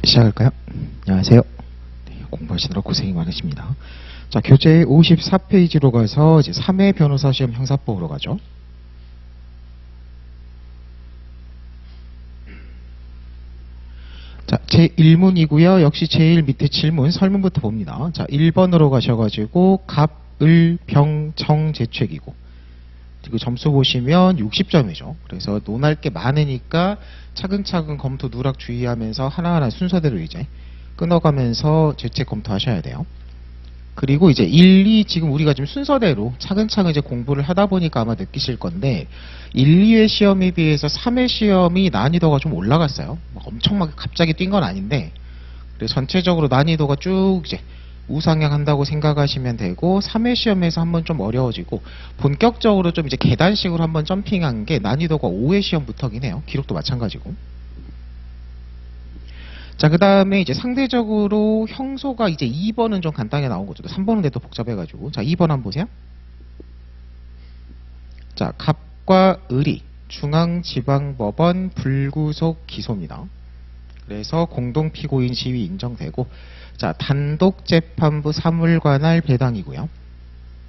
시작할까요? 안녕하세요. 네, 공부하시느라 고생이 많으십니다. 자, 교재 54페이지로 가서 이제 3회 변호사 시험 형사법으로 가죠. 자, 제1문이고요. 역시 제일 밑에 질문, 설문부터 봅니다. 자, 1번으로 가셔가지고 갑, 을, 병, 정, 재책이고 그리고 점수 보시면 60점이죠. 그래서 논할 게 많으니까 차근차근 검토 누락 주의하면서 하나하나 순서대로 이제 끊어가면서 재책 검토하셔야 돼요. 그리고 이제 1, 2 지금 우리가 지금 순서대로 차근차근 이제 공부를 하다 보니까 아마 느끼실 건데 1, 2회 시험에 비해서 3회 시험이 난이도가 좀 올라갔어요. 엄청 막 갑자기 뛴 건 아닌데 그래서 전체적으로 난이도가 쭉 이제 우상향한다고 생각하시면 되고 3회 시험에서 한번 좀 어려워지고 본격적으로 좀 이제 계단식으로 한번 점핑한 게 난이도가 5회 시험부터긴 해요. 기록도 마찬가지고. 자, 그 다음에 이제 상대적으로 형소가 이제 2번은 좀 간단하게 나온 거죠. 3번은 근데 또 복잡해가지고. 자, 2번 한번 보세요. 자, 갑과 을이 중앙지방법원 불구속 기소입니다. 그래서 공동피고인 지위 인정되고, 자, 단독재판부 사물관할 배당이고요.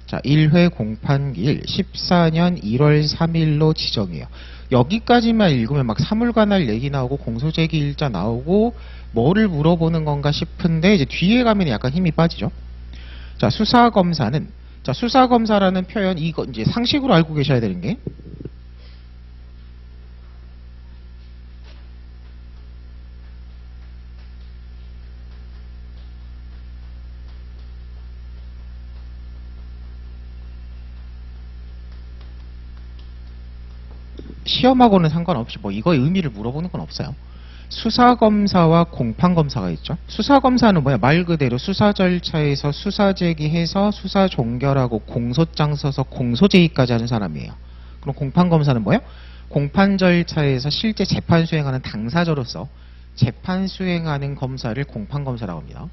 자, 1회 공판기일 14년 1월 3일로 지정이에요. 여기까지만 읽으면 막 사물관할 얘기 나오고 공소제기 일자 나오고 뭐를 물어보는 건가 싶은데 이제 뒤에 가면 약간 힘이 빠지죠. 자, 수사검사는, 자, 수사검사라는 표현, 이거 이제 상식으로 알고 계셔야 되는 게 시험하고는 상관없이 뭐 이거의 의미를 물어보는 건 없어요. 수사검사와 공판검사가 있죠. 수사검사는 뭐야? 말 그대로 수사 절차에서 수사 제기해서 수사 종결하고 공소장 써서 공소제기까지 하는 사람이에요. 그럼 공판검사는 뭐예요? 공판 절차에서 실제 재판 수행하는 당사자로서 재판 수행하는 검사를 공판검사라고 합니다.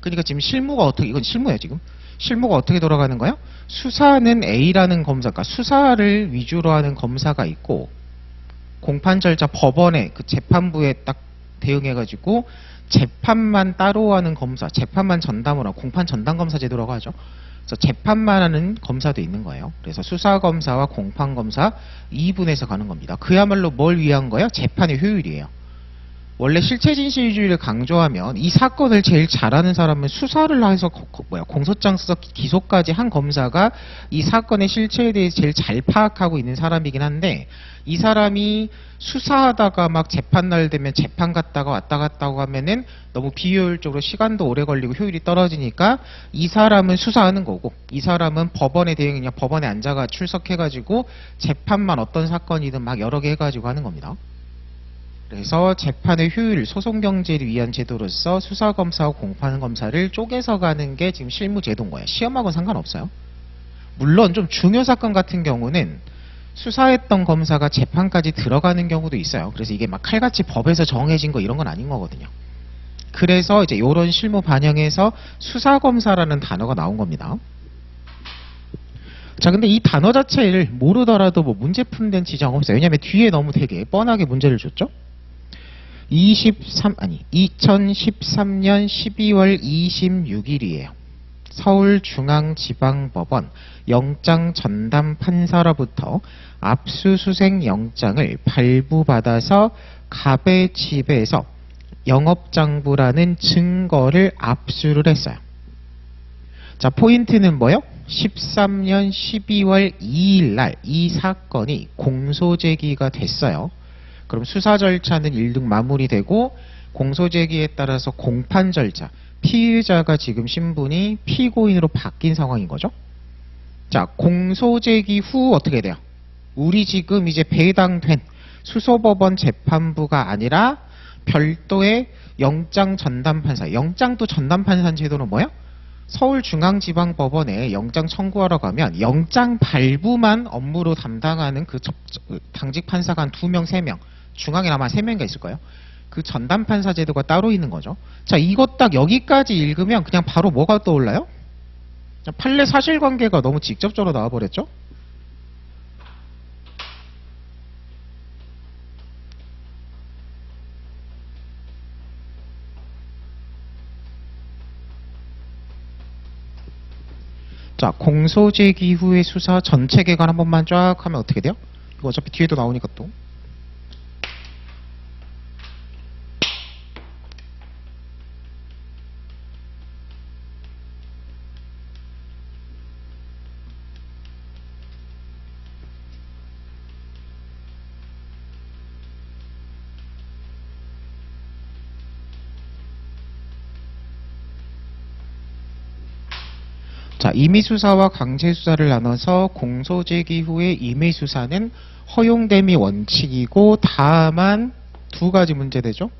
그러니까 지금 실무가 어떻게, 이건 실무예요 지금. 실무가 어떻게 돌아가는 거예요? 수사는 A라는 검사, 그러니까 수사를 위주로 하는 검사가 있고 공판 절차 법원의 그 재판부에 딱 대응해가지고 재판만 따로 하는 검사, 재판만 전담을 하고 공판 전담 검사 제도라고 하죠. 그래서 재판만 하는 검사도 있는 거예요. 그래서 수사검사와 공판검사 2분에서 가는 겁니다. 그야말로 뭘 위한 거예요? 재판의 효율이에요. 원래 실체 진실주의를 강조하면 이 사건을 제일 잘하는 사람은 수사를 해서 공소장 써서 기소까지 한 검사가 이 사건의 실체에 대해서 제일 잘 파악하고 있는 사람이긴 한데 이 사람이 수사하다가 막 재판날 되면 재판 갔다가 왔다 갔다 하고 하면은 너무 비효율적으로 시간도 오래 걸리고 효율이 떨어지니까 이 사람은 수사하는 거고 이 사람은 법원에 대응 그냥 법원에 앉아가 출석해가지고 재판만 어떤 사건이든 막 여러 개 해가지고 하는 겁니다. 그래서 재판의 효율, 소송 경제를 위한 제도로서 수사검사와 공판검사를 쪼개서 가는 게 지금 실무 제도인 거예요. 시험하고는 상관없어요. 물론 좀 중요 사건 같은 경우는 수사했던 검사가 재판까지 들어가는 경우도 있어요. 그래서 이게 막 칼같이 법에서 정해진 거 이런 건 아닌 거거든요. 그래서 이제 이런 실무 반영에서 수사검사라는 단어가 나온 겁니다. 자, 근데 이 단어 자체를 모르더라도 뭐 문제 푼 데는 지장 없어요. 왜냐면 뒤에 너무 되게 뻔하게 문제를 줬죠. 2013년 12월 26일이에요. 서울중앙지방법원 영장 전담 판사로부터 압수수색 영장을 발부받아서 갑의 집에서 영업장부라는 증거를 압수를 했어요. 자, 포인트는 뭐요? 13년 12월 2일 날 이 사건이 공소제기가 됐어요. 그럼 수사 절차는 1등 마무리되고 공소제기에 따라서 공판 절차, 피의자가 지금 신분이 피고인으로 바뀐 상황인 거죠. 자, 공소제기 후 어떻게 돼요? 우리 지금 이제 배당된 수소법원 재판부가 아니라 별도의 영장 전담판사, 영장도 전담판사 제도는 뭐예요? 서울중앙지방법원에 영장 청구하러 가면 영장 발부만 업무로 담당하는 그 당직 판사가 한 2명, 3명, 중앙에 아마 3명인가 있을 거예요. 그 전담판사 제도가 따로 있는 거죠. 자, 이거 딱 여기까지 읽으면 그냥 바로 뭐가 떠올라요? 판례 사실관계가 너무 직접적으로 나와버렸죠? 자, 공소 제기 후의 수사 전체 개관 한 번만 쫙 하면 어떻게 돼요? 이거 어차피 뒤에도 나오니까 또. 자, 임의수사와 강제수사를 나눠서 공소제기 후에 임의수사는 허용됨이 원칙이고 다만 두 가지 문제되죠.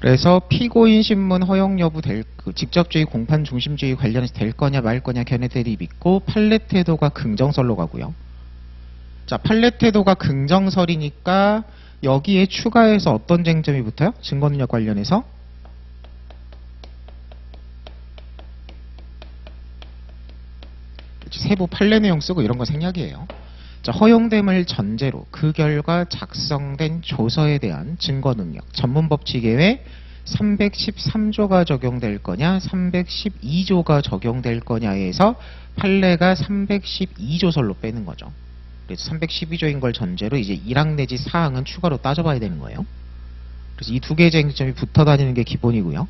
그래서 피고인 신문 허용 여부 직접주의 공판 중심주의 관련해서 될 거냐 말 거냐 걔네들이 믿고 판례 태도가 긍정설로 가고요. 자, 판례 태도가 긍정설이니까 여기에 추가해서 어떤 쟁점이 붙어요? 증거능력 관련해서 세부 판례 내용 쓰고 이런 거 생략이에요. 자, 허용됨을 전제로 그 결과 작성된 조서에 대한 증거능력 전문법칙 외에 313조가 적용될 거냐 312조가 적용될 거냐에서 판례가 312조설로 빼는 거죠. 그래서 312조인 걸 전제로 이제 1항 내지 4항은 추가로 따져봐야 되는 거예요. 그래서 이 두 개의 쟁점이 붙어 다니는 게 기본이고요.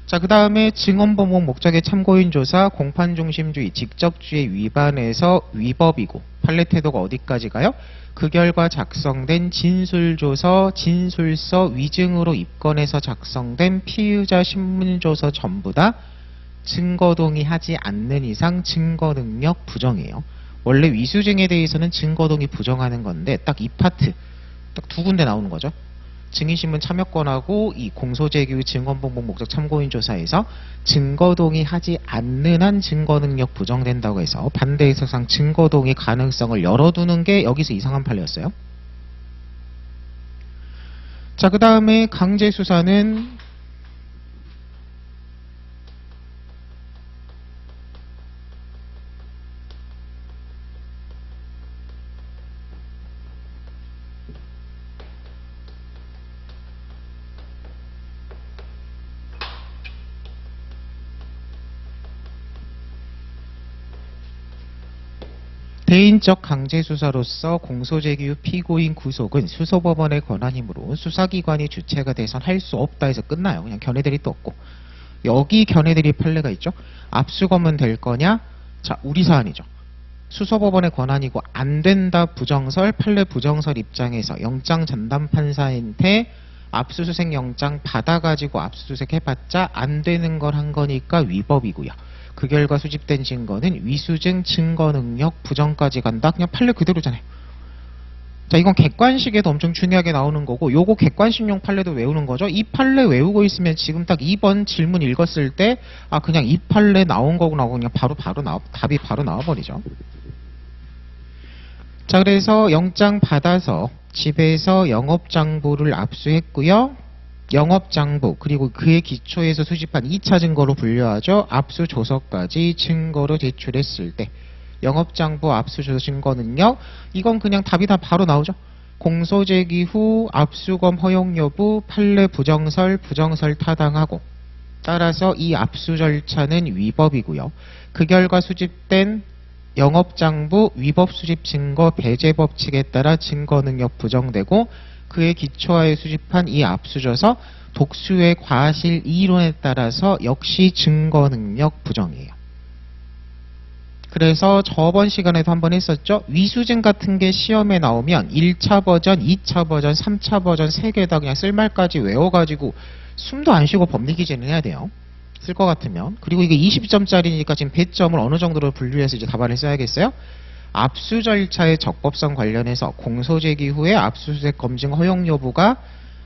자, 그 다음에 증언범목 목적의 참고인 조사 공판중심주의 직접주의 위반에서 위법이고 판례 태도가 어디까지 가요? 그 결과 작성된 진술조서, 진술서, 위증으로 입건해서 작성된 피의자 신문조서 전부 다 증거동의하지 않는 이상 증거능력 부정이에요. 원래 위수증에 대해서는 증거동의 부정하는 건데 딱 이 파트 딱 두 군데 나오는 거죠. 증인신문 참여권하고 이 공소제기 후 증언범목 목적 참고인 조사에서 증거동의하지 않는 한 증거능력 부정된다고 해서 반대 해석상 증거동의 가능성을 열어두는 게 여기서 이상한 판례였어요. 자, 그 다음에 강제수사는 대인적 강제수사로서 공소제기 후 피고인 구속은 수소법원의 권한이므로 수사기관이 주체가 돼선 할 수 없다 해서 끝나요. 그냥 견해들이 또 없고. 여기 견해들이 판례가 있죠. 압수검은 될 거냐? 자, 우리 사안이죠. 수소법원의 권한이고 안 된다 부정설, 판례 부정설 입장에서 영장 전담판사한테 압수수색 영장 받아가지고 압수수색 해봤자 안 되는 걸 한 거니까 위법이고요. 그 결과 수집된 증거는 위수증 증거능력 부정까지 간다. 그냥 판례 그대로잖아요. 자, 이건 객관식에도 엄청 중요하게 나오는 거고 요거 객관식용 판례도 외우는 거죠. 이 판례 외우고 있으면 지금 딱 2번 질문 읽었을 때 아, 그냥 이 판례 나온 거구나 하고 그냥 답이 바로 나와버리죠. 자, 그래서 영장 받아서 집에서 영업장부를 압수했고요. 영업장부 그리고 그의 기초에서 수집한 2차 증거로 분류하죠. 압수조서까지 증거로 제출했을 때 영업장부 압수조서 증거능력 이건 그냥 답이 다 바로 나오죠. 공소제기 후 압수검 허용 여부 판례 부정설 타당하고 따라서 이 압수 절차는 위법이고요. 그 결과 수집된 영업장부 위법 수집 증거 배제 법칙에 따라 증거능력 부정되고 그의 기초하에 수집한 이 압수조서 독수의 과실 이론에 따라서 역시 증거능력 부정이에요. 그래서 저번 시간에도 한번 했었죠. 위수증 같은 게 시험에 나오면 1차 버전, 2차 버전, 3차 버전 3개 다 그냥 쓸말까지 외워가지고 숨도 안 쉬고 법리기재는 해야 돼요. 쓸 것 같으면. 그리고 이게 20점짜리니까 지금 배점을 어느 정도로 분류해서 이제 답안을 써야겠어요. 압수 절차의 적법성 관련해서 공소제기 후에 압수수색 검증 허용 여부가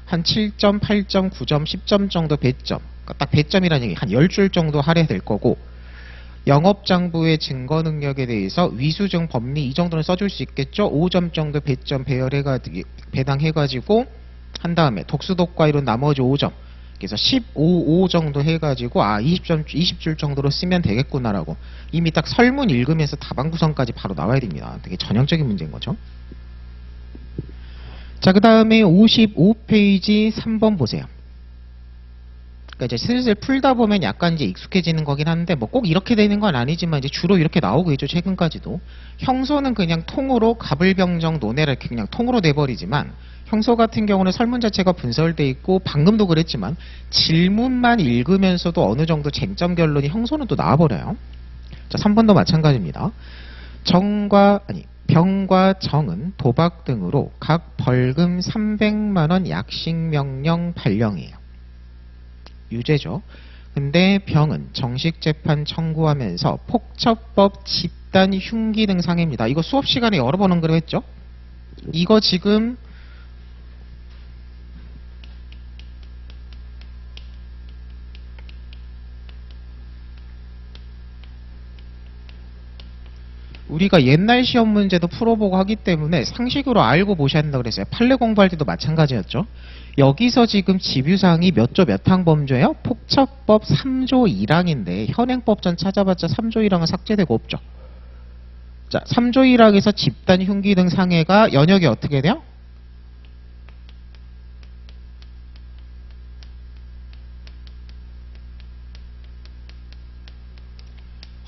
한 7점, 8점, 9점, 10점 정도 배점. 그러니까 딱 배점이라는 얘기 한 10줄 정도 할애될 거고 영업장부의 증거 능력에 대해서 위수증 법리 이 정도는 써줄 수 있겠죠. 5점 정도 배점 배당해가지고 한 다음에 독수독과 이런 나머지 5점. 그래서 15 정도 해가지고 20줄 정도로 쓰면 되겠구나라고 이미 딱 설문 읽으면서 답안 구성까지 바로 나와야 됩니다. 되게 전형적인 문제인 거죠. 자, 그 다음에 55페이지 3번 보세요. 그러니까 이제 슬슬 풀다 보면 약간 이제 익숙해지는 거긴 한데 뭐 꼭 이렇게 되는 건 아니지만 이제 주로 이렇게 나오고 있죠. 최근까지도. 형소는 그냥 통으로 갑을병정 논해를 그냥 통으로 내버리지만 형소 같은 경우는 설문 자체가 분설돼 있고 방금도 그랬지만 질문만 읽으면서도 어느 정도 쟁점 결론이 형소는 또 나와버려요. 자, 3번도 마찬가지입니다. 병과 정은 도박 등으로 각 벌금 300만원 약식명령 발령이에요. 유죄죠. 근데 병은 정식재판 청구하면서 폭처법 집단 흉기 등 상해입니다. 이거 수업 시간에 여러 번 언급을 했죠. 이거 지금 우리가 옛날 시험 문제도 풀어보고 하기 때문에 상식으로 알고 보셔야 된다고 그랬어요. 판례 공부할 때도 마찬가지였죠. 여기서 지금 집유사항이 몇 조 몇 항 범죄예요? 폭처법 3조 1항인데 현행법전 찾아봤자 3조 1항은 삭제되고 없죠. 자, 3조 1항에서 집단 흉기 등 상해가 연역이 어떻게 돼요?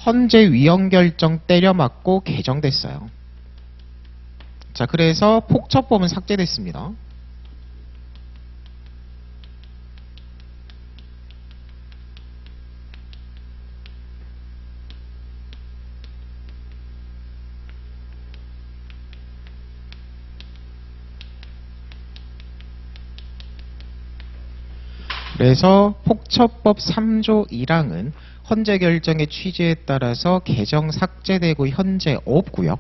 헌재 위헌결정 때려맞고 개정됐어요. 자, 그래서 폭처법은 삭제됐습니다. 그래서 폭처법 3조 1항은 헌재 결정의 취지에 따라서 개정 삭제되고 현재 없고요.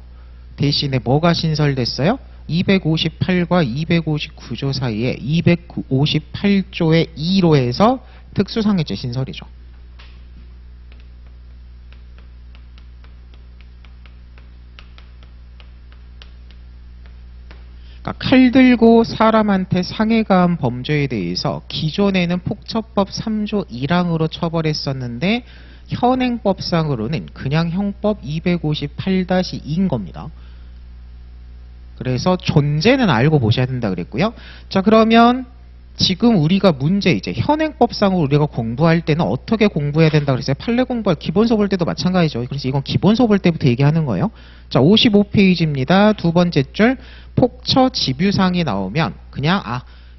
대신에 뭐가 신설됐어요? 258과 259조 사이에 258조의 2로 해서 특수상해죄 신설이죠. 그러니까 칼 들고 사람한테 상해가 한 범죄에 대해서 기존에는 폭처법 3조 1항으로 처벌했었는데 현행법상으로는 그냥 형법 258-2인 겁니다. 그래서 존재는 알고 보셔야 된다 그랬고요. 자, 그러면 지금 우리가 문제 이제 현행법상으로 우리가 공부할 때는 어떻게 공부해야 된다 그랬어요? 판례 공부할 기본서 볼 때도 마찬가지죠. 그래서 이건 기본서 볼 때부터 얘기하는 거예요. 자, 55페이지입니다. 두 번째 줄 폭처 집유상이 나오면 그냥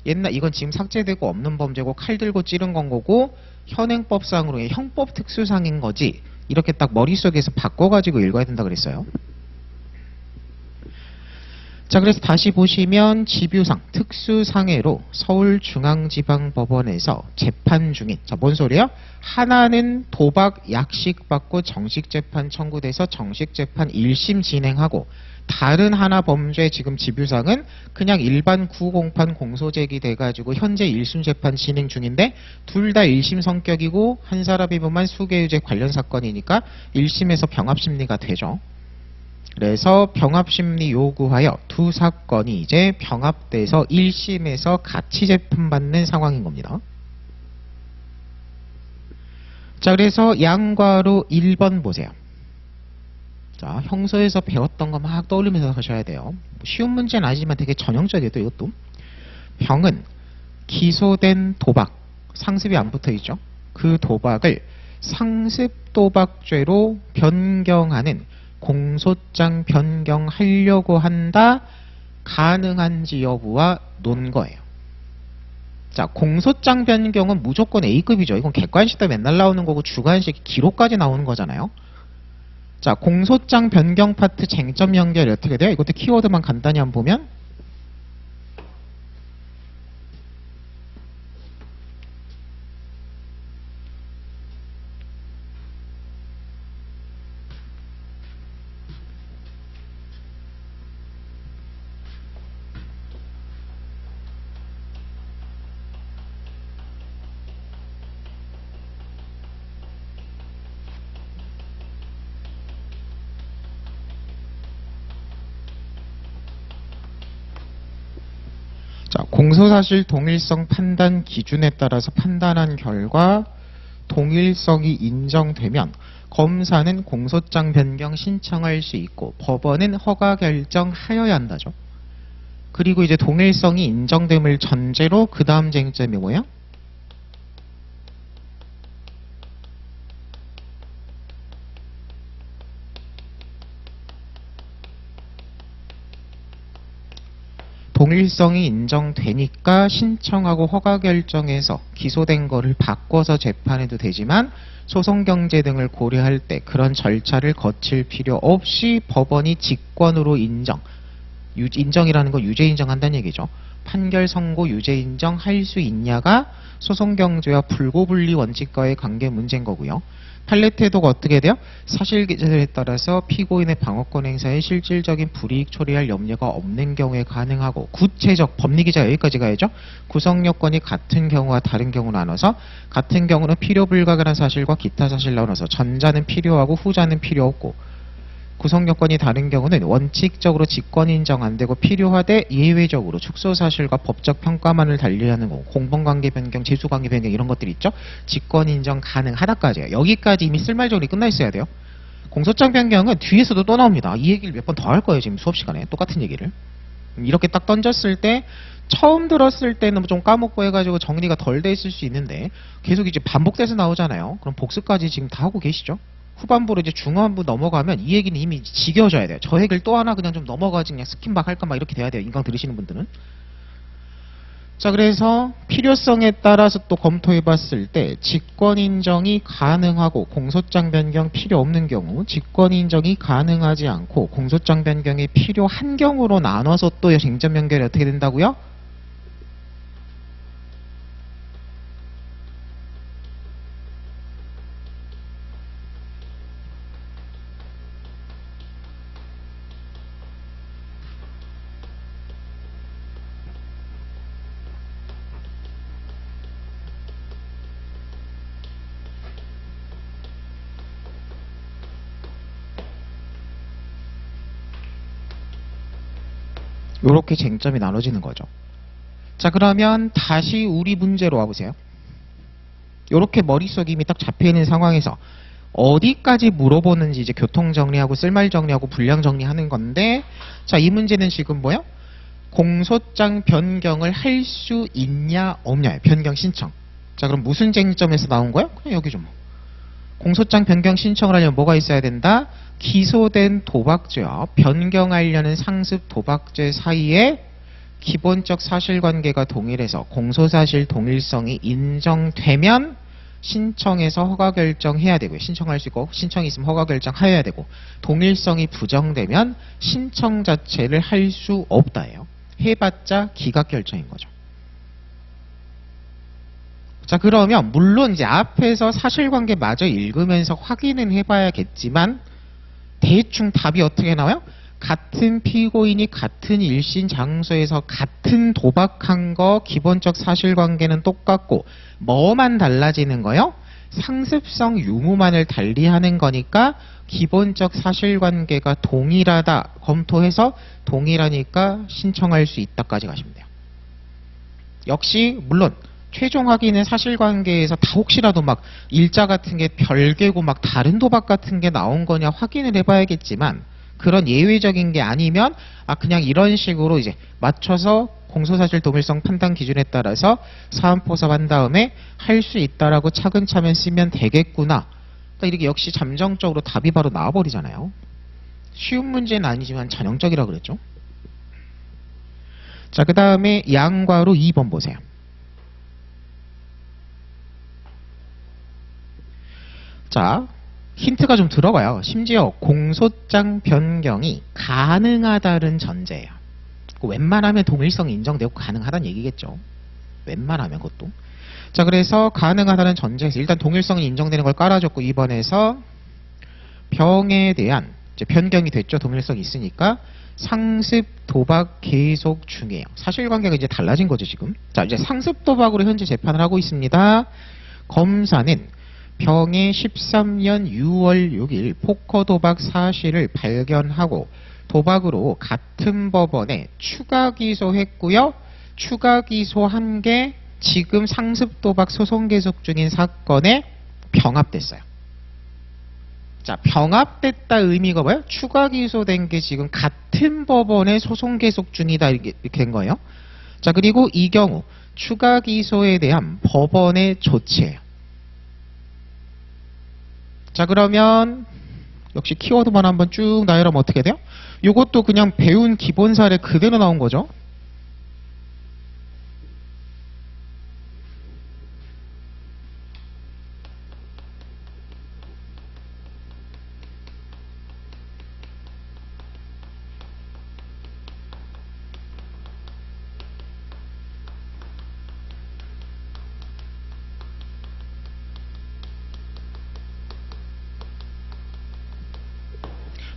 옛날 이건 지금 삭제되고 없는 범죄고 칼 들고 찌른 건 거고 현행법상으로의 형법 특수상인 거지. 이렇게 딱 머릿속에서 바꿔가지고 읽어야 된다 그랬어요. 자, 그래서 다시 보시면 집유상, 특수상해로 서울중앙지방법원에서 재판 중인, 자, 뭔 소리야? 하나는 도박 약식 받고 정식재판 청구돼서 정식재판 1심 진행하고 다른 하나 범죄 지금 집유상은 그냥 일반 구공판 공소제기 돼가지고 현재 1심 재판 진행 중인데 둘 다 1심 성격이고 한 사람이면 수개유죄 관련 사건이니까 1심에서 병합심리가 되죠. 그래서 병합심리 요구하여 두 사건이 이제 병합돼서 1심에서 같이 재판받는 상황인 겁니다. 자, 그래서 양과로 1번 보세요. 자, 형소에서 배웠던 거 막 떠올리면서 하셔야 돼요. 쉬운 문제는 아니지만 되게 전형적이에요, 또 이것도. 병은 기소된 도박, 상습이 안 붙어 있죠. 그 도박을 상습도박죄로 변경하는 공소장 변경하려고 한다, 가능한지 여부와 논 거예요. 자, 공소장 변경은 무조건 A급이죠. 이건 객관식도 맨날 나오는 거고 주관식 기록까지 나오는 거잖아요. 자, 공소장 변경 파트 쟁점 연결이 어떻게 돼요? 이것도 키워드만 간단히 한번 보면 공소사실 동일성 판단 기준에 따라서 판단한 결과 동일성이 인정되면 검사는 공소장 변경 신청할 수 있고 법원은 허가 결정하여야 한다죠. 그리고 이제 동일성이 인정됨을 전제로 그 다음 쟁점이 뭐야? 동일성이 인정되니까 신청하고 허가 결정해서 기소된 거를 바꿔서 재판해도 되지만 소송경제 등을 고려할 때 그런 절차를 거칠 필요 없이 법원이 직권으로 인정이라는 건 유죄 인정한다는 얘기죠. 판결 선고 유죄 인정할 수 있냐가 소송경제와 불고분리 원칙과의 관계 문제인 거고요. 판례 태도가 어떻게 돼요? 사실기재에 따라서 피고인의 방어권 행사에 실질적인 불이익 초래할 염려가 없는 경우에 가능하고 구체적 법리기자 여기까지 가야죠. 구성요건이 같은 경우와 다른 경우 나눠서 같은 경우는 필요 불가결한 사실과 기타 사실 나눠서 전자는 필요하고 후자는 필요 없고 구성요건이 다른 경우는 원칙적으로 직권 인정 안 되고 필요하되 예외적으로 축소사실과 법적 평가만을 달리하는 거 공범관계 변경, 재수관계 변경 이런 것들이 있죠. 직권 인정 가능하다까지예요. 여기까지 이미 쓸말정리 끝나 있어야 돼요. 공소장 변경은 뒤에서도 또 나옵니다. 이 얘기를 몇 번 더 할 거예요. 지금 수업 시간에 똑같은 얘기를. 이렇게 딱 던졌을 때 처음 들었을 때는 좀 까먹고 해가지고 정리가 덜 돼 있을 수 있는데 계속 이제 반복돼서 나오잖아요. 그럼 복습까지 지금 다 하고 계시죠? 후반부로 이제 중반부 넘어가면 이 얘기는 이미 지겨워져야 돼요. 저 얘기를 또 하나 그냥 좀 넘어가지 그냥 스킨박 할까 막 이렇게 돼야 돼요. 인강 들으시는 분들은. 자, 그래서 필요성에 따라서 또 검토해 봤을 때 직권 인정이 가능하고 공소장 변경 필요 없는 경우, 직권 인정이 가능하지 않고 공소장 변경이 필요한 경우로 나눠서 또 쟁점 연결이 어떻게 된다고요? 요렇게 쟁점이 나눠지는 거죠. 자, 그러면 다시 우리 문제로 와보세요. 요렇게 머릿속에 이미 딱 잡혀있는 상황에서 어디까지 물어보는지 이제 교통 정리하고 쓸말 정리하고 분량 정리하는 건데, 자, 이 문제는 지금 뭐야? 공소장 변경을 할 수 있냐 없냐 변경 신청. 자, 그럼 무슨 쟁점에서 나온 거야? 그냥 여기 좀. 공소장 변경 신청을 하려면 뭐가 있어야 된다? 기소된 도박죄와 변경하려는 상습 도박죄 사이에 기본적 사실관계가 동일해서 공소사실 동일성이 인정되면 신청해서 허가 결정해야 되고요. 신청할 수 있고 신청이 있으면 허가 결정해야 되고 동일성이 부정되면 신청 자체를 할 수 없다예요. 해봤자 기각 결정인 거죠. 자, 그러면 물론 이제 앞에서 사실관계 마저 읽으면서 확인은 해봐야겠지만 대충 답이 어떻게 나와요? 같은 피고인이 같은 일신 장소에서 같은 도박한 거 기본적 사실관계는 똑같고 뭐만 달라지는 거요? 상습성 유무만을 달리하는 거니까 기본적 사실관계가 동일하다 검토해서 동일하니까 신청할 수 있다까지 가시면 돼요. 역시 물론 최종 확인은 사실관계에서 다 혹시라도 막 일자 같은 게 별개고 막 다른 도박 같은 게 나온 거냐 확인을 해봐야겠지만 그런 예외적인 게 아니면 그냥 이런 식으로 이제 맞춰서 공소사실 동일성 판단 기준에 따라서 사안포섭한 다음에 할 수 있다라고 차근차근 쓰면 되겠구나. 그러니까 이렇게 역시 잠정적으로 답이 바로 나와버리잖아요. 쉬운 문제는 아니지만 전형적이라고 그랬죠. 자, 그 다음에 양과로 2번 보세요. 자, 힌트가 좀 들어가요. 심지어 공소장 변경이 가능하다는 전제예요. 웬만하면 동일성 인정되고 가능하다는 얘기겠죠. 웬만하면 그것도. 자, 그래서 가능하다는 전제에서 일단 동일성이 인정되는 걸 깔아줬고 2번에서 병에 대한 이제 변경이 됐죠. 동일성이 있으니까 상습 도박 계속 중이에요. 사실관계가 이제 달라진 거죠 지금. 자, 이제 상습 도박으로 현재 재판을 하고 있습니다. 검사는 병의 13년 6월 6일 포커 도박 사실을 발견하고 도박으로 같은 법원에 추가 기소했고요. 추가 기소 1개, 지금 상습 도박 소송 계속 중인 사건에 병합됐어요. 자, 병합됐다 의미가 뭐예요? 추가 기소된 게 지금 같은 법원에 소송 계속 중이다 이렇게 된 거예요. 자, 그리고 이 경우 추가 기소에 대한 법원의 조치예요. 자, 그러면 역시 키워드만 한번 쭉 나열하면 어떻게 돼요? 이것도 그냥 배운 기본 사례 그대로 나온 거죠.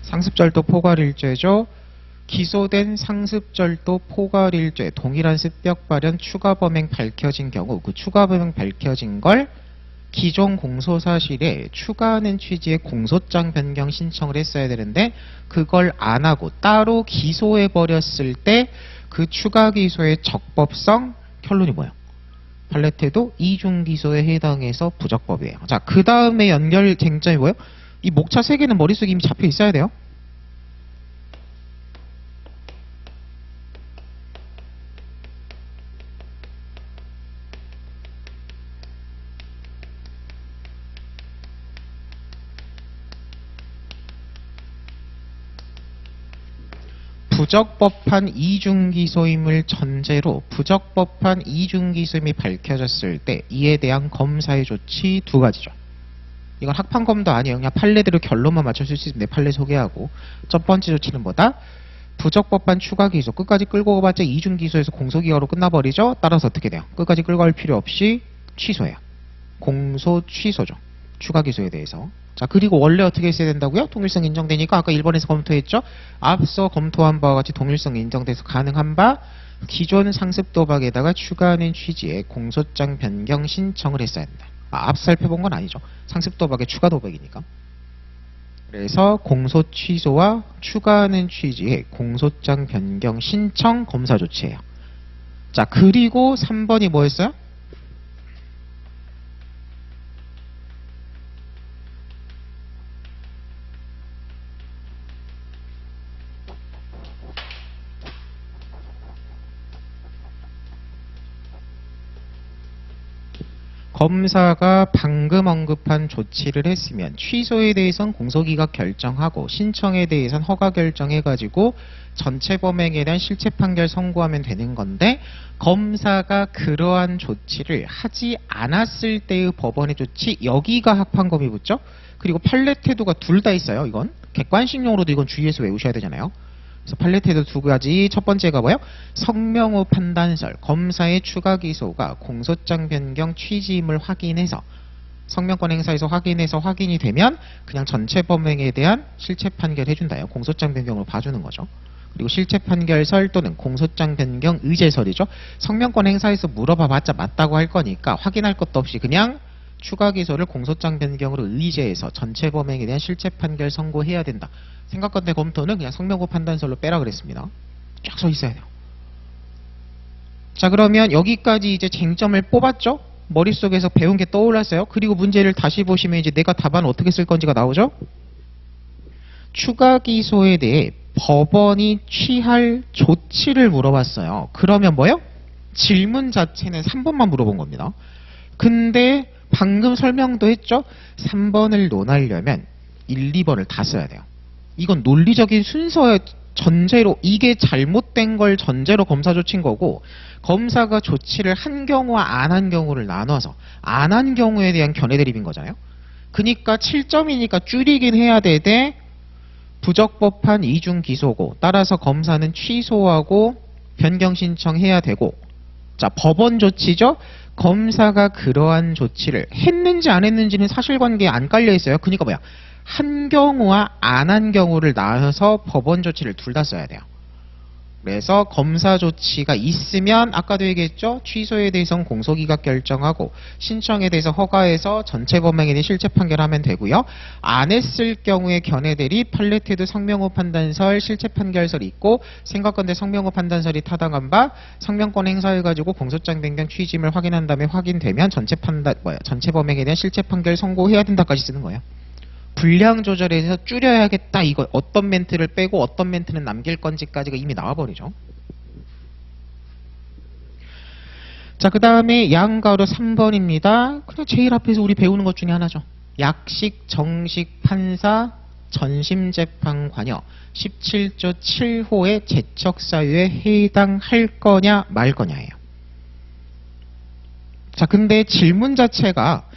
상습절도 포괄일죄죠. 기소된 상습절도 포괄일죄 동일한 습벽 발현 추가 범행 밝혀진 경우 그 추가 범행 밝혀진 걸 기존 공소 사실에 추가하는 취지의 공소장 변경 신청을 했어야 되는데 그걸 안 하고 따로 기소해 버렸을 때 그 추가 기소의 적법성 결론이 뭐예요? 판례태도 이중 기소에 해당해서 부적법이에요. 자, 그 다음에 연결 쟁점이 뭐예요? 이 목차 3개는 머릿속에 이미 잡혀 있어야 돼요. 부적법한 이중기소임을 전제로 부적법한 이중기소임이 밝혀졌을 때 이에 대한 검사의 조치 2가지죠. 이건 학판검도 아니에요. 그냥 판례대로 결론만 맞춰줄 수 있는데 판례 소개하고 첫 번째 조치는 뭐다? 부적법한 추가기소 끝까지 끌고 가봤자 이중기소에서 공소기각으로 끝나버리죠. 따라서 어떻게 돼요? 끝까지 끌고 갈 필요 없이 취소해요. 공소 취소죠. 추가기소에 대해서. 자, 그리고 원래 어떻게 했어야 된다고요? 동일성 인정되니까 아까 1번에서 검토했죠? 앞서 검토한 바와 같이 동일성 인정돼서 가능한 바 기존 상습 도박에다가 추가하는 취지의 공소장 변경 신청을 했어야 된다. 앞서 살펴본 건 아니죠. 상습 도박의 추가 도박이니까. 그래서 공소 취소와 추가하는 취지의 공소장 변경 신청 검사 조치예요. 자, 그리고 3번이 뭐였어요? 검사가 방금 언급한 조치를 했으면 취소에 대해선 공소기각 결정하고 신청에 대해선 허가 결정해가지고 전체 범행에 대한 실체 판결 선고하면 되는 건데 검사가 그러한 조치를 하지 않았을 때의 법원의 조치 여기가 합판검이 붙죠. 그리고 판례 태도가 둘 다 있어요. 이건 객관식용으로도 이건 주의해서 외우셔야 되잖아요. 그래서 판례 태도 2가지. 첫 번째가 뭐예요? 성명후 판단설 검사의 추가 기소가 공소장 변경 취지임을 확인해서 성명권 행사에서 확인해서 확인이 되면 그냥 전체 범행에 대한 실체 판결 해준다요. 공소장 변경으로 봐주는 거죠. 그리고 실체 판결설 또는 공소장 변경 의제설이죠. 성명권 행사에서 물어봐봤자 맞다고 할 거니까 확인할 것도 없이 그냥 추가 기소를 공소장 변경으로 의제해서 전체 범행에 대한 실체 판결 선고해야 된다. 생각건대 검토는 그냥 성명후 판단설로 빼라 그랬습니다. 쫙 써 있어야 돼요. 자, 그러면 여기까지 이제 쟁점을 뽑았죠? 머릿속에서 배운 게 떠올랐어요. 그리고 문제를 다시 보시면 이제 내가 답안 어떻게 쓸 건지가 나오죠? 추가 기소에 대해 법원이 취할 조치를 물어봤어요. 그러면 뭐예요? 질문 자체는 3번만 물어본 겁니다. 근데 방금 설명도 했죠? 3번을 논하려면 1, 2번을 다 써야 돼요. 이건 논리적인 순서의 전제로 이게 잘못된 걸 전제로 검사 조치인 거고 검사가 조치를 한 경우와 안 한 경우를 나눠서 안 한 경우에 대한 견해 대립인 거잖아요. 그러니까 7점이니까 줄이긴 해야 되되 부적법한 이중 기소고 따라서 검사는 취소하고 변경 신청해야 되고 자, 법원 조치죠. 검사가 그러한 조치를 했는지 안 했는지는 사실관계에 안 깔려 있어요. 그러니까 뭐야? 한 경우와 안 한 경우를 나눠서 법원 조치를 둘 다 써야 돼요. 그래서 검사 조치가 있으면 아까도 얘기했죠. 취소에 대해서는 공소기각 결정하고 신청에 대해서 허가해서 전체 범행에 대해 실체 판결하면 되고요. 안 했을 경우에 견해들이 판례태도 성명호 판단설, 실체 판결설이 있고 생각건대 성명호 판단설이 타당한 바 성명권 행사해가지고 공소장 변경 취지임을 확인한 다음에 확인되면 전체 범행에 대한 실체 판결 선고해야 된다까지 쓰는 거예요. 분량 조절에서 줄여야겠다. 이거 어떤 멘트를 빼고 어떤 멘트는 남길 건지까지가 이미 나와버리죠. 자, 그 다음에 양가로 3번입니다. 그냥 제일 앞에서 우리 배우는 것 중에 하나죠. 약식, 정식, 판사, 전심재판 관여 17조 7호의 제척사유에 해당할 거냐 말 거냐예요. 자, 근데 질문 자체가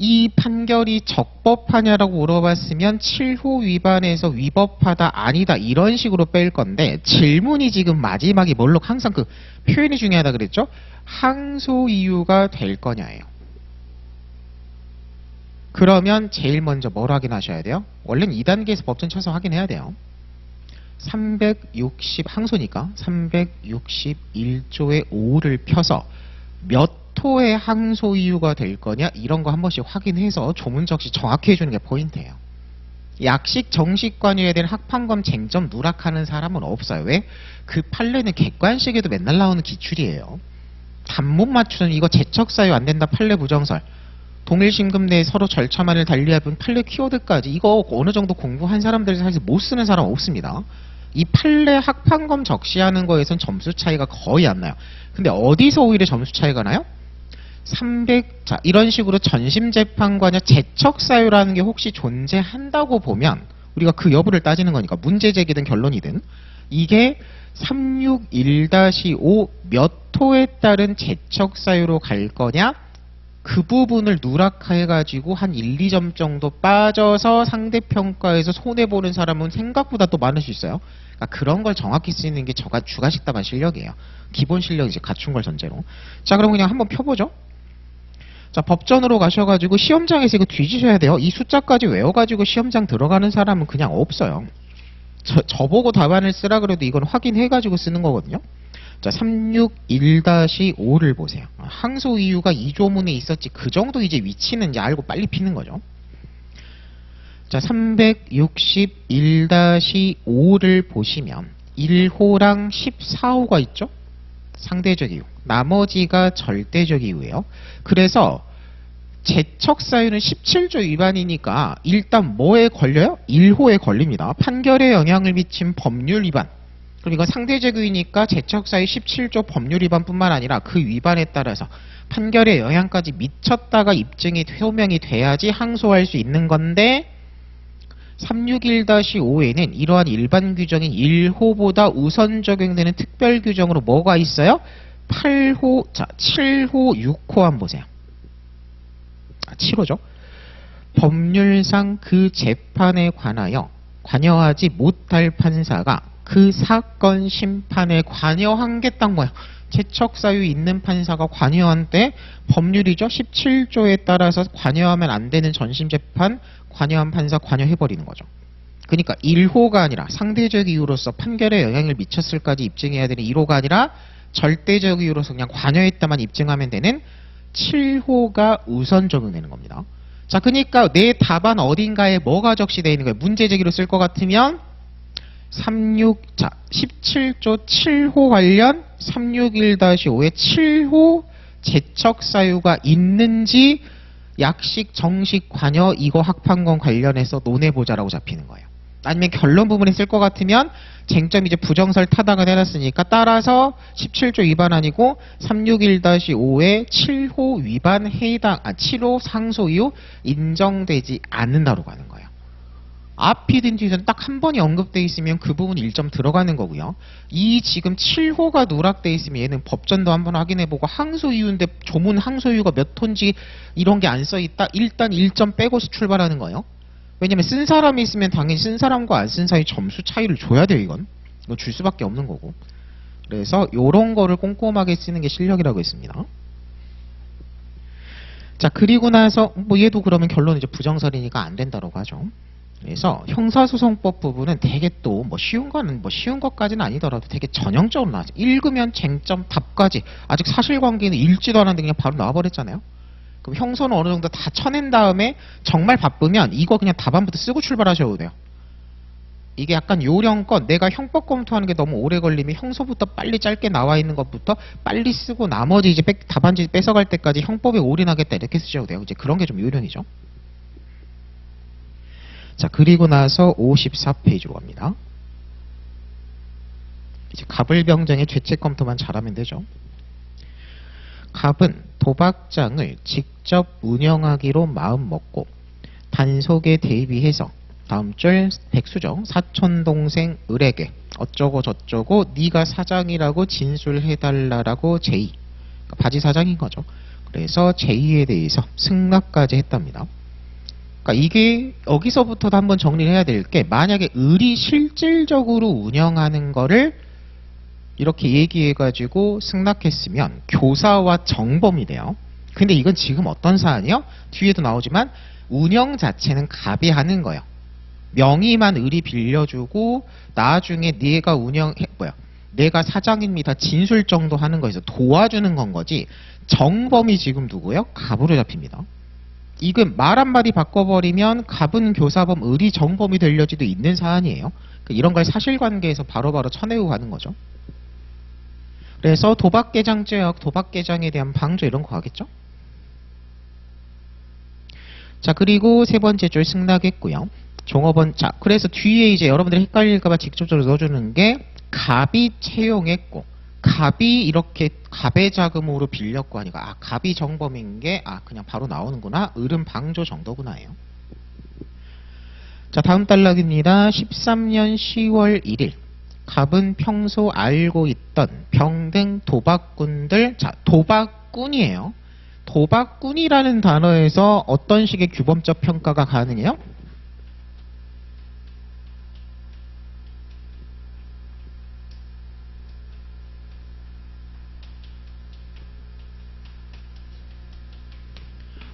이 판결이 적법하냐라고 물어봤으면 7호 위반에서 위법하다 아니다 이런 식으로 뺄 건데 질문이 지금 마지막에 뭘로 항상 그 표현이 중요하다 그랬죠? 항소 이유가 될 거냐예요. 그러면 제일 먼저 뭘 확인하셔야 돼요? 원래는 2단계에서 법전 쳐서 확인해야 돼요. 360 항소니까 361조의 5를 펴서 몇 토의 항소 이유가 될 거냐 이런 거 한 번씩 확인해서 조문적시 정확히 해주는 게 포인트예요. 약식 정식 관여에 대한 학판검 쟁점 누락하는 사람은 없어요. 왜? 그 판례는 객관식에도 맨날 나오는 기출이에요. 단못 맞추는 이거 제척사유 안 된다 판례 부정설 동일심금 내에 서로 절차만을 달리하는 판례 키워드까지 이거 어느 정도 공부한 사람들 사실 못 쓰는 사람 없습니다. 이 판례 학판검 적시하는 거에선 점수 차이가 거의 안 나요. 근데 어디서 오히려 점수 차이가 나요? 300, 자, 이런 식으로 전심재판관여 제척사유라는 게 혹시 존재한다고 보면 우리가 그 여부를 따지는 거니까 문제 제기든 결론이든 이게 361-5 몇 호에 따른 제척사유로 갈 거냐 그 부분을 누락해가지고 한 1, 2점 정도 빠져서 상대평가에서 손해보는 사람은 생각보다 또 많을 수 있어요. 그러니까 그런 걸 정확히 쓰는 게 주가식당한 실력이에요. 기본 실력이 이제 갖춘 걸 전제로. 자, 그럼 그냥 한번 펴보죠. 자, 법전으로 가셔가지고 시험장에서 이거 뒤지셔야 돼요. 이 숫자까지 외워가지고 시험장 들어가는 사람은 그냥 없어요. 저보고 답안을 쓰라 그래도 이건 확인해가지고 쓰는 거거든요. 자, 361-5를 보세요. 항소 이유가 이 조문에 있었지 그 정도 이제 위치는 이제 알고 빨리 피는 거죠. 자, 361-5를 보시면 1호랑 14호가 있죠? 상대적 이유. 나머지가 절대적 이유예요. 그래서 제척사유는 17조 위반이니까 일단 뭐에 걸려요? 1호에 걸립니다. 판결에 영향을 미친 법률 위반. 그럼 이건 상대적 이유니까 제척사유 17조 법률 위반뿐만 아니라 그 위반에 따라서 판결에 영향까지 미쳤다가 입증이 표명이 돼야지 항소할 수 있는 건데 361-5에는 이러한 일반 규정인 1호보다 우선 적용되는 특별 규정으로 뭐가 있어요? 8호, 자, 7호, 6호 한번 보세요. 7호죠. 법률상 그 재판에 관하여 관여하지 못할 판사가 그 사건 심판에 관여한 게 딱 뭐야? 제척사유 있는 판사가 관여한 때 법률이죠. 17조에 따라서 관여하면 안 되는 전심재판 관여한 판사 관여해버리는 거죠. 그러니까 1호가 아니라 상대적 이유로서 판결에 영향을 미쳤을까지 입증해야 되는 1호가 아니라 절대적 이유로서 그냥 관여했다만 입증하면 되는 7호가 우선 적용되는 겁니다. 자, 그러니까 내 답안 어딘가에 뭐가 적시되어 있는 거예요? 문제 제기로 쓸 것 같으면 17조 7호 관련 361-5에 7호 제척사유가 있는지 약식, 정식, 관여 이거 학판권 관련해서 논해보자라고 잡히는 거예요. 아니면 결론 부분에 쓸 것 같으면 쟁점 이제 부정설 타당을 해놨으니까 따라서 17조 위반 아니고 361-5에 7호 위반 해당, 7호 상소 이유 인정되지 않는다고 하는 거예요. 앞이든 뒤든 딱 한 번이 언급되어 있으면 그 부분 1점 들어가는 거고요. 이 지금 7호가 누락되어 있으면 얘는 법전도 한번 확인해보고 항소 이유인데 조문 항소 이유가 몇 호인지 이런 게 안 써있다. 일단 1점 빼고서 출발하는 거예요. 왜냐면 쓴 사람이 있으면 당연히 쓴 사람과 안 쓴 사람이 점수 차이를 줘야 돼요. 이건 줄 수밖에 없는 거고. 그래서 요런 거를 꼼꼼하게 쓰는 게 실력이라고 했습니다. 자, 그리고 나서 뭐 얘도 그러면 결론은 이제 부정설이니까 안 된다고 하죠. 그래서 형사소송법 부분은 되게 또 뭐 쉬운 거는 뭐 쉬운 것까지는 아니더라도 되게 전형적으로 나와요. 읽으면 쟁점 답까지 아직 사실관계는 읽지도 않았는데 그냥 바로 나와버렸잖아요. 그럼 형사는 어느 정도 다 쳐낸 다음에 정말 바쁘면 이거 그냥 답안부터 쓰고 출발하셔도 돼요. 이게 약간 요령껏 내가 형법 검토하는 게 너무 오래 걸리면 형서부터 빨리 짧게 나와 있는 것부터 빨리 쓰고 나머지 이제 답안지 뺏어갈 때까지 형법에 올인하겠다 이렇게 쓰셔도 돼요. 이제 그런 게 좀 요령이죠. 자, 그리고 나서 54페이지로 갑니다. 이제 갑을병정의 죄책 검토만 잘하면 되죠. 갑은 도박장을 직접 운영하기로 마음먹고 단속에 대비해서 다음 줄 백수죠. 사촌동생 을에게 어쩌고 저쩌고 네가 사장이라고 진술해달라라고 제의. 그러니까 바지 사장인 거죠. 그래서 제의에 대해서 승낙까지 했답니다. 그러니까 이게 여기서부터도 한번 정리를 해야 될 게 만약에 을이 실질적으로 운영하는 거를 이렇게 얘기해가지고 승낙했으면 교사와 정범이 돼요. 근데 이건 지금 어떤 사안이요? 뒤에도 나오지만 운영 자체는 갑이 하는 거예요. 명의만 을이 빌려주고 나중에 내가 내가 사장입니다 진술 정도 하는 거에서 도와주는 건 거지 정범이 지금 누구예요? 갑으로 잡힙니다. 이건 말 한마디 바꿔버리면 갑은 교사범, 을이 정범이 될 여지도 있는 사안이에요. 이런 걸 사실관계에서 바로바로 쳐내고 가는 거죠. 그래서 도박개장죄역, 도박개장에 대한 방조 이런 거 하겠죠. 자, 그리고 세 번째 줄 승낙했고요. 종업원, 자, 그래서 뒤에 이제 여러분들이 헷갈릴까봐 직접적으로 넣어주는 게 갑이 채용했고 갑이 이렇게 갑의 자금으로 빌렸고 하니까 갑이 정범인 게 그냥 바로 나오는구나. 을은 방조 정도구나예요. 자, 다음 단락입니다. 13년 10월 1일 갑은 평소 알고 있던 병 등 도박꾼들, 자, 도박꾼이에요. 도박꾼이라는 단어에서 어떤 식의 규범적 평가가 가능해요?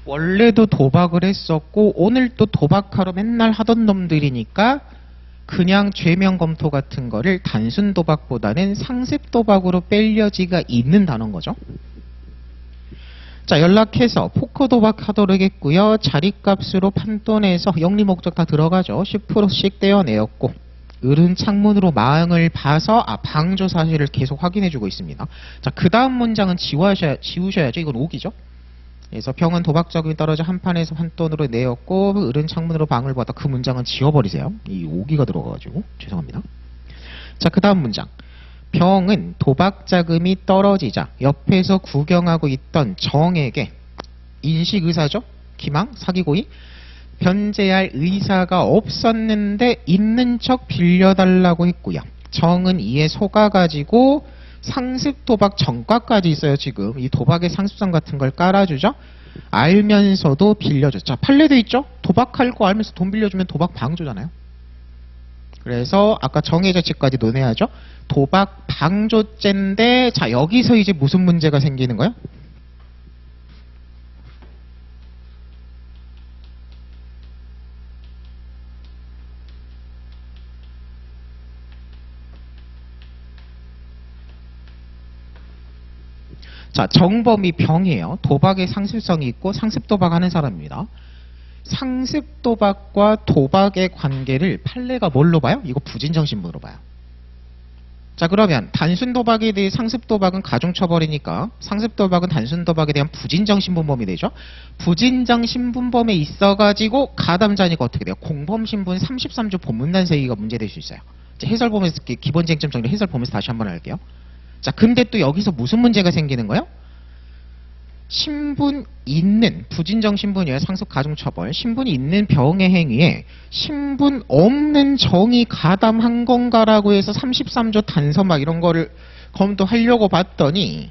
원래도 도박을 했었고 오늘 또 도박하러 맨날 하던 놈들이니까 그냥 죄명 검토 같은 거를 단순 도박보다는 상습 도박으로 뺄 여지가 있는 단어인 거죠. 자, 연락해서 포커 도박 하도록 했고요. 자리값으로 판돈해서 영리 목적 다 들어가죠. 10%씩 떼어내었고 을은 창문으로 망을 봐서 방조 사실을 계속 확인해주고 있습니다. 자, 그 다음 문장은 지우셔야죠. 이건 옥이죠. 그래서 병은 도박 자금이 떨어져 한 판에서 판돈으로 내었고 을은 창문으로 방을 보았다. 그 문장은 지워버리세요. 이 오기가 들어가가지고 죄송합니다. 자, 그 다음 문장. 병은 도박 자금이 떨어지자 옆에서 구경하고 있던 정에게 인식의사죠. 기망, 사기고의 변제할 의사가 없었는데 있는 척 빌려달라고 했고요. 정은 이에 속아가지고 상습 도박 전과까지 있어요. 지금 이 도박의 상습성 같은 걸 깔아주죠. 알면서도 빌려줬죠. 자, 판례돼 있죠. 도박할 거 알면서 돈 빌려주면 도박 방조잖아요. 그래서 아까 정해자치까지 논해야죠. 도박 방조죄인데 자, 여기서 이제 무슨 문제가 생기는 거예요? 자, 정범이 병이에요. 도박의 상습성이 있고 상습 도박하는 사람입니다. 상습 도박과 도박의 관계를 판례가 뭘로 봐요? 이거 부진정신부로 봐요. 자, 그러면 단순 도박에 대해 상습 도박은 가중처벌이니까 상습 도박은 단순 도박에 대한 부진정신분범이 되죠. 부진정신분범에 있어가지고 가담자니까 어떻게 돼요? 공범신분 33조 본문단 세기가 문제될 수 있어요. 해설 보면서 기본 쟁점 정리 해설 보면서 다시 한번 할게요. 자, 근데 또 여기서 무슨 문제가 생기는 거예요? 신분 있는 부진정 신분이에요. 상습 가중처벌. 신분이 있는 병의 행위에 신분 없는 정이 가담한 건가라고 해서 33조 단서 막 이런 거를 검토하려고 봤더니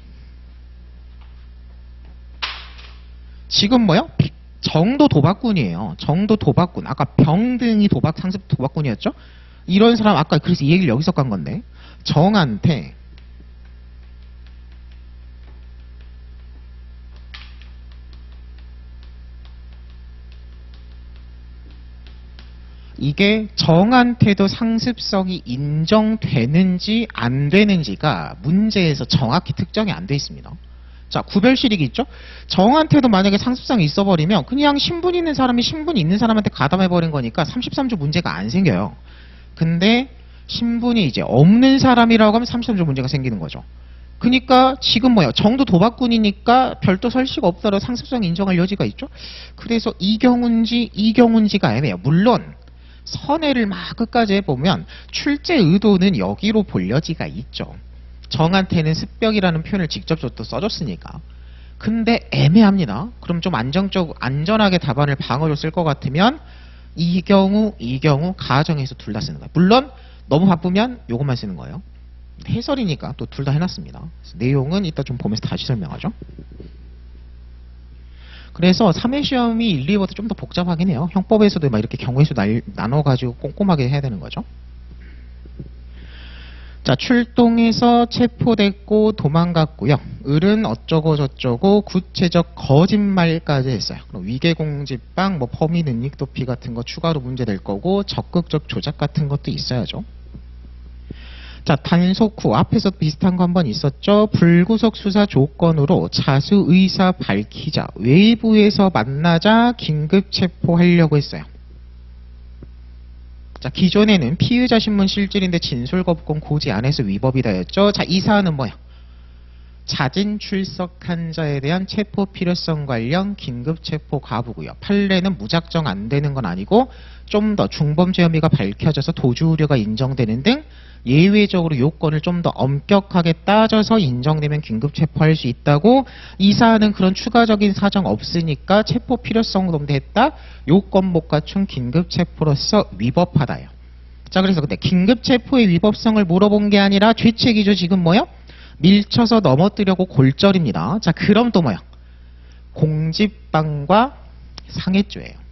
지금 뭐요? 정도 도박꾼이에요. 정도 도박꾼. 아까 병등이 도박 상습 도박꾼이었죠? 이런 사람 아까 그래서 이 얘기를 여기서 간 건데 정한테 이게 정한테도 상습성이 인정되는지 안 되는지가 문제에서 정확히 특정이 안 돼 있습니다. 자, 구별실익이 있죠? 정한테도 만약에 상습성이 있어버리면 그냥 신분 있는 사람이 신분 있는 사람한테 가담해버린 거니까 33조 문제가 안 생겨요. 근데 신분이 이제 없는 사람이라고 하면 33조 문제가 생기는 거죠. 그러니까 지금 뭐예요? 정도 도박꾼이니까 별도 설시가 없더라도 상습성 인정할 여지가 있죠. 그래서 이 경우인지가 애매해요. 물론 선회를 막 끝까지 해보면 출제 의도는 여기로 볼 여지가 있죠. 정한테는 습벽이라는 표현을 직접 또 써줬으니까. 근데 애매합니다. 그럼 좀 안전하게 답안을 방어로 쓸 것 같으면 이 경우 가정에서 둘 다 쓰는 거예요. 물론 너무 바쁘면 요것만 쓰는 거예요. 해설이니까 또 둘 다 해놨습니다. 내용은 이따 좀 보면서 다시 설명하죠. 그래서 3회 시험이 1, 2보다 좀 더 복잡하긴 해요. 형법에서도 막 이렇게 경우의 수 나눠가지고 꼼꼼하게 해야 되는 거죠. 자, 출동해서 체포됐고 도망갔고요. 을은 어쩌고 저쩌고 구체적 거짓말까지 했어요. 그럼 위계공지방, 범위 능력 도피 같은 거 추가로 문제 될 거고 적극적 조작 같은 것도 있어야죠. 자, 단속 후 앞에서 비슷한 거 한번 있었죠. 불구속 수사 조건으로 자수 의사 밝히자, 외부에서 만나자 긴급 체포하려고 했어요. 자, 기존에는 피의자 신문 실질인데 진술 거부권 고지 안 해서 위법이다였죠. 자, 이 사안은 뭐야? 자진 출석한 자에 대한 체포 필요성 관련 긴급 체포 가부고요. 판례는 무작정 안 되는 건 아니고 좀 더 중범죄 혐의가 밝혀져서 도주 우려가 인정되는 등 예외적으로 요건을 좀 더 엄격하게 따져서 인정되면 긴급 체포할 수 있다고. 이 사안은 그런 추가적인 사정 없으니까 체포 필요성도 없는데 했다. 요건 못 갖춘 긴급 체포로서 위법하다요. 자, 그래서 근데 긴급 체포의 위법성을 물어본 게 아니라 죄책이죠. 지금 뭐요? 밀쳐서 넘어뜨려고 골절입니다. 자, 그럼 또 뭐야? 공직방과 상해죄예요.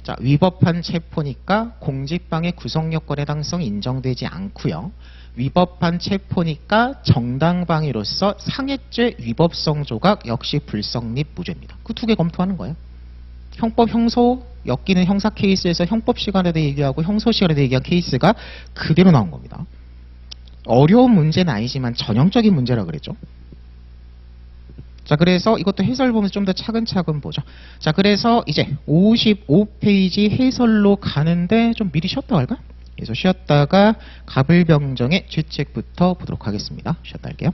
자, 위법한 체포니까 공직방의 구성요건 해당성이 인정되지 않고요. 위법한 체포니까 정당방위로서 상해죄 위법성 조각 역시 불성립 무죄입니다. 그 두 개 검토하는 거예요. 형법 형소 엮이는 형사 케이스에서 형법 시간에 대해 얘기하고 형소 시간에 대해 얘기한 케이스가 그대로 나온 겁니다. 어려운 문제는 아니지만 전형적인 문제라 그랬죠. 자, 그래서 이것도 해설 보면서 좀 더 차근차근 보죠. 자, 그래서 이제 55페이지 해설로 가는데 좀 미리 쉬었다 갈까요? 그래서 쉬었다가 가불병정의 죄책부터 보도록 하겠습니다. 쉬었다 할게요.